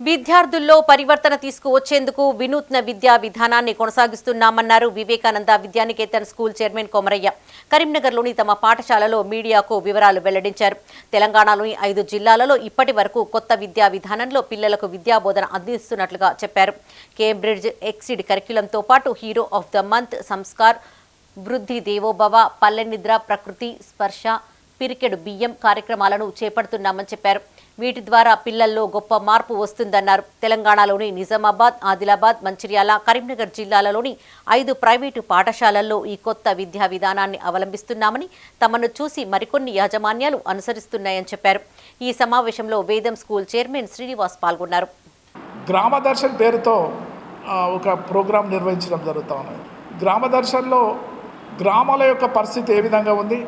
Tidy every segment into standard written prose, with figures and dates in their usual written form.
విద్యార్థుల్లో పరివర్తన తీసుకువచ్చేందుకు వినూత్న విద్యా విధానాన్ని కొనసాగిస్తున్నామన్నారు వివేకానంద విద్యానికేతన్ స్కూల్ చైర్మన్ కొమరయ్య. కరీంనగర్లోని తమ పాఠశాలలో మీడియాకు వివరాలు వెల్లడించారు. తెలంగాణలోని 5 జిల్లాలలో ఇప్పటి వరకు కొత్త విద్యా విధానంలో పిల్లలకు విద్యాబోధన అందిస్తున్నట్లుగా చెప్పారు. కేంబ్రిడ్జ్ ఎక్సిడ్ కరిక్యులంతో పాటు hero of the month, Sanskar, వృద్ధి దేవోభవ, పల్లె నిద్ర, ప్రకృతి స్పర్శ, పిరికెడు బియ్యం కార్యక్రమాలను చేపడుతున్నామని చెప్పారు. వీటి ద్వారా పిల్లల్లో గొప్ప మార్పు వస్తుందన్నారు. తెలంగాణలోని నిజామాబాద్, ఆదిలాబాద్, మంచిర్యాల, కరీంనగర్ జిల్లాలలోని 5 ప్రైవేటు పాఠశాలల్లో ఈ కొత్త విద్యా విధానాన్ని అవలంబిస్తున్నామని, తమను చూసి మరికొన్ని యాజమాన్యాలు అనుసరిస్తున్నాయని చెప్పారు. ఈ సమావేశంలో వేదం స్కూల్ చైర్మన్ శ్రీనివాస్ పాల్గొన్నారు. గ్రామ దర్శన్ పేరుతో ఒక ప్రోగ్రాం నిర్వహించడం జరుగుతూ ఉన్నది. గ్రామ దర్శన్లో గ్రామాల యొక్క పరిస్థితి ఏ విధంగా ఉంది,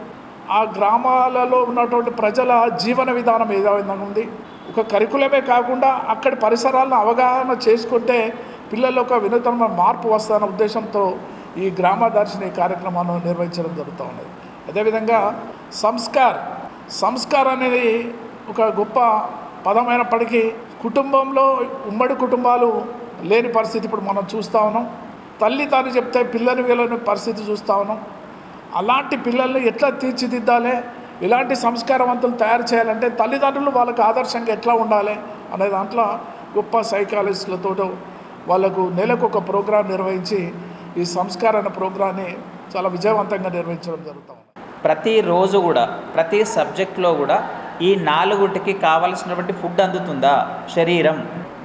ఆ గ్రామాలలో ఉన్నటువంటి ప్రజల జీవన విధానం ఏ విధంగా ఉంది, ఒక కరికులమే కాకుండా అక్కడి పరిసరాలను అవగాహన చేసుకుంటే పిల్లల్లో ఒక వినూత్నమైన మార్పు వస్తున్న ఉద్దేశంతో ఈ గ్రామ దర్శిని కార్యక్రమాన్ని నిర్వహించడం జరుగుతూ ఉన్నది. అదేవిధంగా సంస్కార్ అనేది ఒక గొప్ప పదమైనప్పటికీ కుటుంబంలో ఉమ్మడి కుటుంబాలు లేని పరిస్థితి ఇప్పుడు మనం చూస్తూ ఉన్నాం. తల్లి తాను చెప్తే పిల్లలు వీళ్ళని పరిస్థితి చూస్తూ ఉన్నాం. అలాంటి పిల్లల్ని ఎట్లా తీర్చిదిద్దాలి, ఇలాంటి సంస్కారవంతులు తయారు చేయాలంటే తల్లిదండ్రులు వాళ్ళకు ఆదర్శంగా ఎట్లా ఉండాలి అనే దాంట్లో గొప్ప సైకాలజిస్టులతో వాళ్ళకు నెలకు ఒక ప్రోగ్రాం నిర్వహించి ఈ సంస్కార అనే ప్రోగ్రాన్ని చాలా విజయవంతంగా నిర్వహించడం జరుగుతుంది. ప్రతిరోజు కూడా ప్రతి సబ్జెక్ట్లో కూడా ఈ 4టికి కావాల్సినటువంటి ఫుడ్ అందుతుందా? శరీరం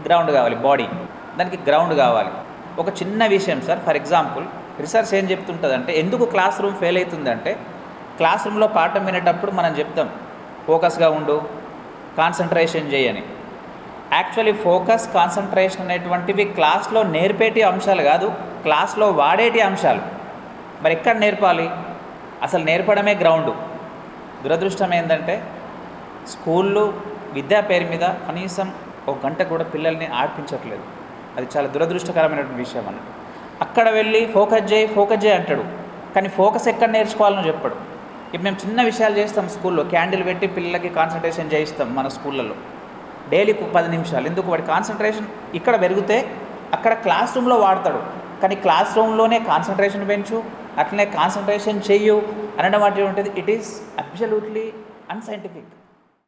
గ్రౌండ్ కావాలి, బాడీ దానికి గ్రౌండ్ కావాలి. ఒక చిన్న విషయం సార్, ఫర్ ఎగ్జాంపుల్ రీసెర్చ్ ఏం చెప్తుంటుందంటే ఎందుకు క్లాస్ రూమ్ ఫెయిల్ అవుతుందంటే, క్లాస్ రూమ్లో పాఠం వినేటప్పుడు మనం చెప్తాం ఫోకస్గా ఉండు, కాన్సన్ట్రేషన్ చేయని. యాక్చువల్లీ ఫోకస్, కాన్సన్ట్రేషన్ అనేటువంటివి క్లాస్లో నేర్పేటి అంశాలు కాదు, క్లాస్లో వాడేటి అంశాలు. మరి ఎక్కడ నేర్పాలి? అసలు నేర్పడమే గ్రౌండ్. దురదృష్టం ఏంటంటే స్కూళ్ళు విద్యా పేరు మీద కనీసం 1 గంట కూడా పిల్లల్ని ఆడిపించట్లేదు. అది చాలా దురదృష్టకరమైనటువంటి విషయం అన్నట్టు. అక్కడ వెళ్ళి ఫోకస్ చేయి అంటాడు, కానీ ఫోకస్ ఎక్కడ నేర్చుకోవాలని చెప్పాడు. ఇప్పుడు మేము చిన్న విషయాలు చేస్తాం స్కూల్లో, క్యాండిల్ పెట్టి పిల్లలకి కాన్సన్ట్రేషన్ చేయిస్తాం మన స్కూళ్ళల్లో డైలీ 10 నిమిషాలు. ఎందుకు? వాడి కాన్సన్ట్రేషన్ ఇక్కడ పెరిగితే అక్కడ క్లాస్ రూమ్లో వాడతాడు, కానీ క్లాస్ రూమ్లోనే కాన్సన్ట్రేషన్ పెంచు, అట్లనే కాన్సన్ట్రేషన్ చెయ్యు అనడం అటువంటిది ఇట్ ఈస్ అబ్సల్యూట్లీ అన్సైంటిఫిక్.